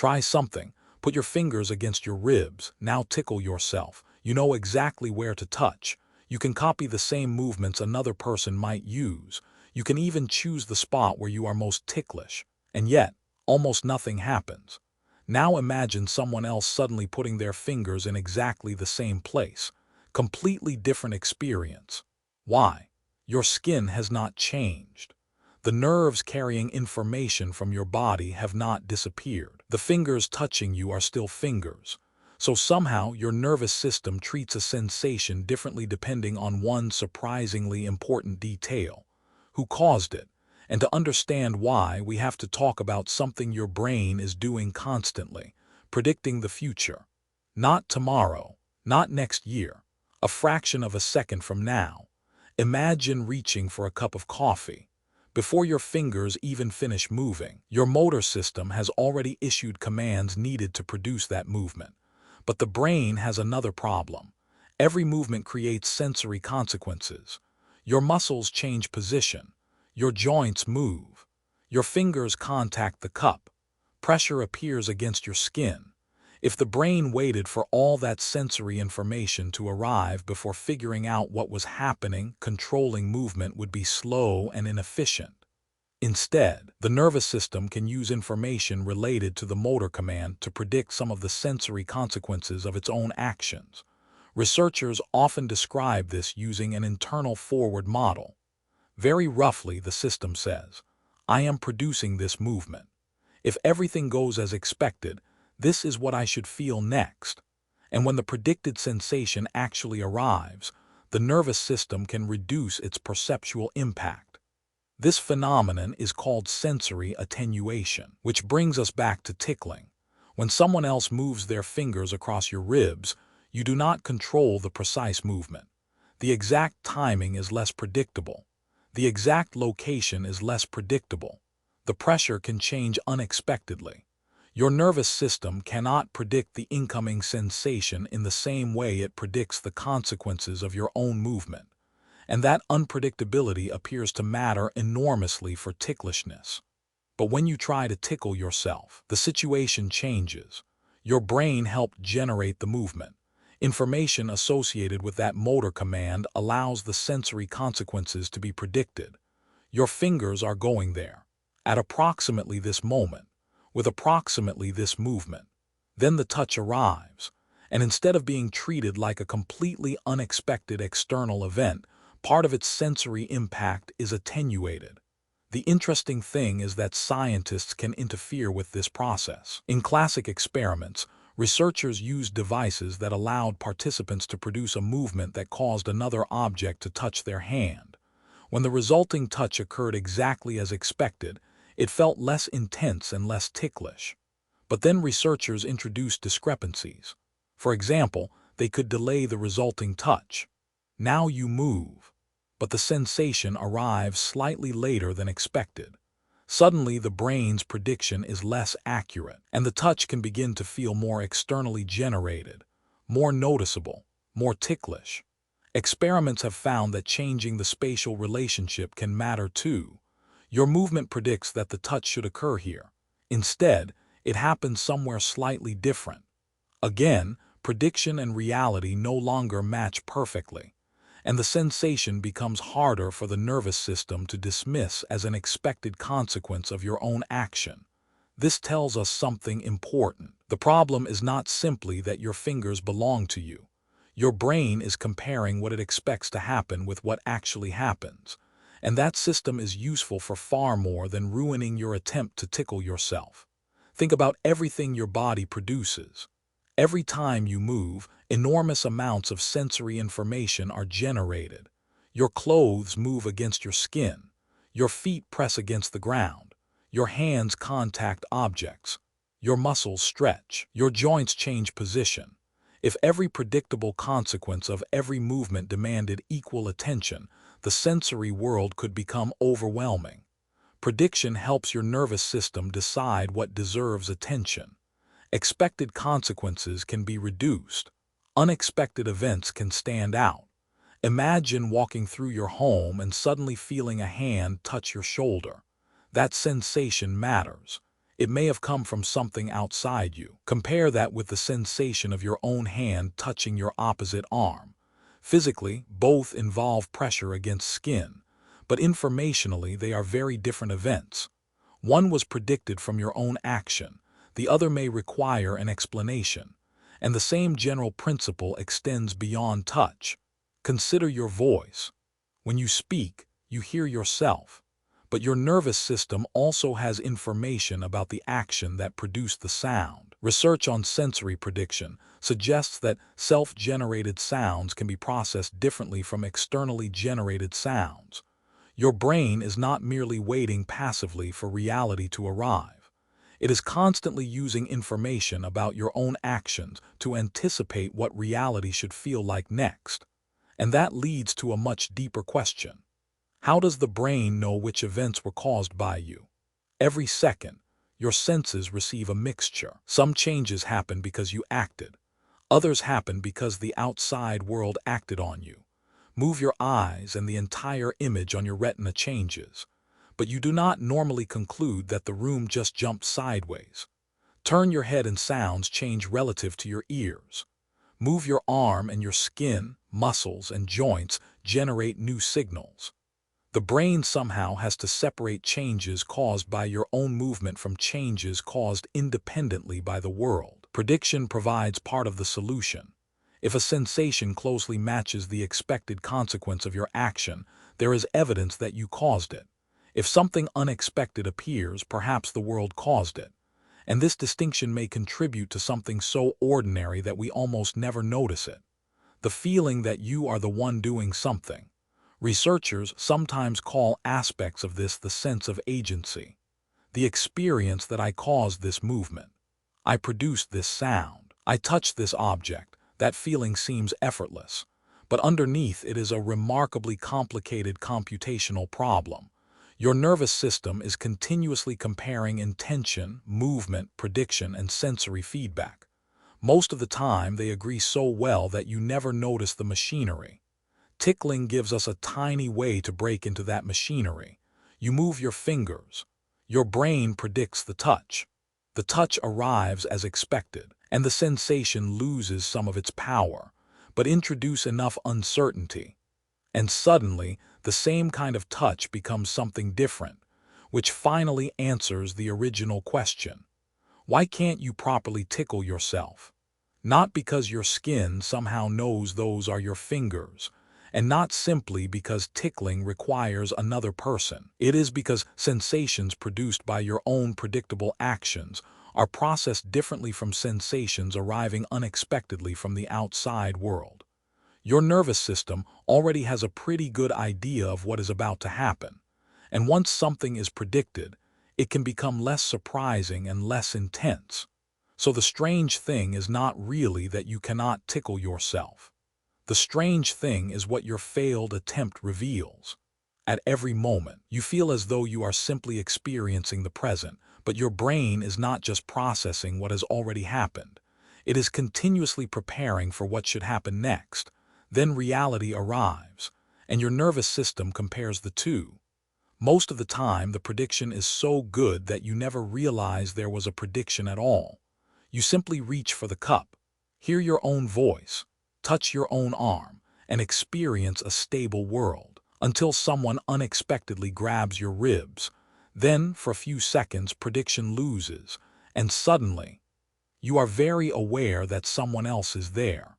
Try something. Put your fingers against your ribs. Now tickle yourself. You know exactly where to touch. You can copy the same movements another person might use. You can even choose the spot where you are most ticklish. And yet, almost nothing happens. Now imagine someone else suddenly putting their fingers in exactly the same place. Completely different experience. Why? Your skin has not changed. The nerves carrying information from your body have not disappeared. The fingers touching you are still fingers. So somehow your nervous system treats a sensation differently depending on one surprisingly important detail. Who caused it? And to understand why, we have to talk about something your brain is doing constantly, predicting the future. Not tomorrow, not next year, a fraction of a second from now. Imagine reaching for a cup of coffee. Before your fingers even finish moving, your motor system has already issued commands needed to produce that movement. But the brain has another problem. Every movement creates sensory consequences. Your muscles change position. Your joints move. Your fingers contact the cup. Pressure appears against your skin. If the brain waited for all that sensory information to arrive before figuring out what was happening, controlling movement would be slow and inefficient. Instead, the nervous system can use information related to the motor command to predict some of the sensory consequences of its own actions. Researchers often describe this using an internal forward model. Very roughly, the system says, "I am producing this movement. If everything goes as expected, this is what I should feel next." And when the predicted sensation actually arrives, the nervous system can reduce its perceptual impact. This phenomenon is called sensory attenuation, which brings us back to tickling. When someone else moves their fingers across your ribs, you do not control the precise movement. The exact timing is less predictable. The exact location is less predictable. The pressure can change unexpectedly. Your nervous system cannot predict the incoming sensation in the same way it predicts the consequences of your own movement. And that unpredictability appears to matter enormously for ticklishness. But when you try to tickle yourself, the situation changes. Your brain helped generate the movement. Information associated with that motor command allows the sensory consequences to be predicted. Your fingers are going there, at approximately this moment, with approximately this movement. Then the touch arrives, and instead of being treated like a completely unexpected external event, part of its sensory impact is attenuated. The interesting thing is that scientists can interfere with this process. In classic experiments, researchers used devices that allowed participants to produce a movement that caused another object to touch their hand. When the resulting touch occurred exactly as expected, it felt less intense and less ticklish. But then researchers introduced discrepancies. For example, they could delay the resulting touch. Now you move, but the sensation arrives slightly later than expected. Suddenly, the brain's prediction is less accurate, and the touch can begin to feel more externally generated, more noticeable, more ticklish. Experiments have found that changing the spatial relationship can matter too. Your movement predicts that the touch should occur here. Instead, it happens somewhere slightly different. Again, prediction and reality no longer match perfectly, and the sensation becomes harder for the nervous system to dismiss as an expected consequence of your own action. This tells us something important. The problem is not simply that your fingers belong to you. Your brain is comparing what it expects to happen with what actually happens, and that system is useful for far more than ruining your attempt to tickle yourself. Think about everything your body produces. Every time you move, enormous amounts of sensory information are generated. Your clothes move against your skin. Your feet press against the ground. Your hands contact objects. Your muscles stretch. Your joints change position. If every predictable consequence of every movement demanded equal attention, the sensory world could become overwhelming. Prediction helps your nervous system decide what deserves attention. Expected consequences can be reduced. Unexpected events can stand out. Imagine walking through your home and suddenly feeling a hand touch your shoulder. That sensation matters. it may have come from something outside you. Compare that with the sensation of your own hand touching your opposite arm. Physically, both involve pressure against skin, but informationally they are very different events. One was predicted from your own action, the other may require an explanation, and the same general principle extends beyond touch. Consider your voice. When you speak, you hear yourself, but your nervous system also has information about the action that produced the sound. Research on sensory prediction suggests that self-generated sounds can be processed differently from externally generated sounds. Your brain is not merely waiting passively for reality to arrive. It is constantly using information about your own actions to anticipate what reality should feel like next. And that leads to a much deeper question. How does the brain know which events were caused by you? Every second, your senses receive a mixture. Some changes happen because you acted. Others happen because the outside world acted on you. Move your eyes and the entire image on your retina changes. But you do not normally conclude that the room just jumped sideways. Turn your head and sounds change relative to your ears. Move your arm and your skin, muscles, and joints generate new signals. The brain somehow has to separate changes caused by your own movement from changes caused independently by the world. Prediction provides part of the solution. If a sensation closely matches the expected consequence of your action, there is evidence that you caused it. If something unexpected appears, perhaps the world caused it. And this distinction may contribute to something so ordinary that we almost never notice it. The feeling that you are the one doing something. Researchers sometimes call aspects of this the sense of agency. The experience that I caused this movement. I produced this sound. I touched this object. That feeling seems effortless. But underneath it is a remarkably complicated computational problem. Your nervous system is continuously comparing intention, movement, prediction, and sensory feedback. Most of the time, they agree so well that you never notice the machinery. Tickling gives us a tiny way to break into that machinery. You move your fingers. Your brain predicts the touch. The touch arrives as expected, and the sensation loses some of its power, but introduce enough uncertainty. And suddenly, the same kind of touch becomes something different, which finally answers the original question. Why can't you properly tickle yourself? Not because your skin somehow knows those are your fingers, and not simply because tickling requires another person. It is because sensations produced by your own predictable actions are processed differently from sensations arriving unexpectedly from the outside world. Your nervous system already has a pretty good idea of what is about to happen, and once something is predicted, it can become less surprising and less intense. So the strange thing is not really that you cannot tickle yourself. The strange thing is what your failed attempt reveals. At every moment, you feel as though you are simply experiencing the present, but your brain is not just processing what has already happened. It is continuously preparing for what should happen next. Then reality arrives, and your nervous system compares the two. Most of the time, the prediction is so good that you never realize there was a prediction at all. You simply reach for the cup, hear your own voice, touch your own arm, and experience a stable world, until someone unexpectedly grabs your ribs. Then, for a few seconds, prediction loses, and suddenly, you are very aware that someone else is there.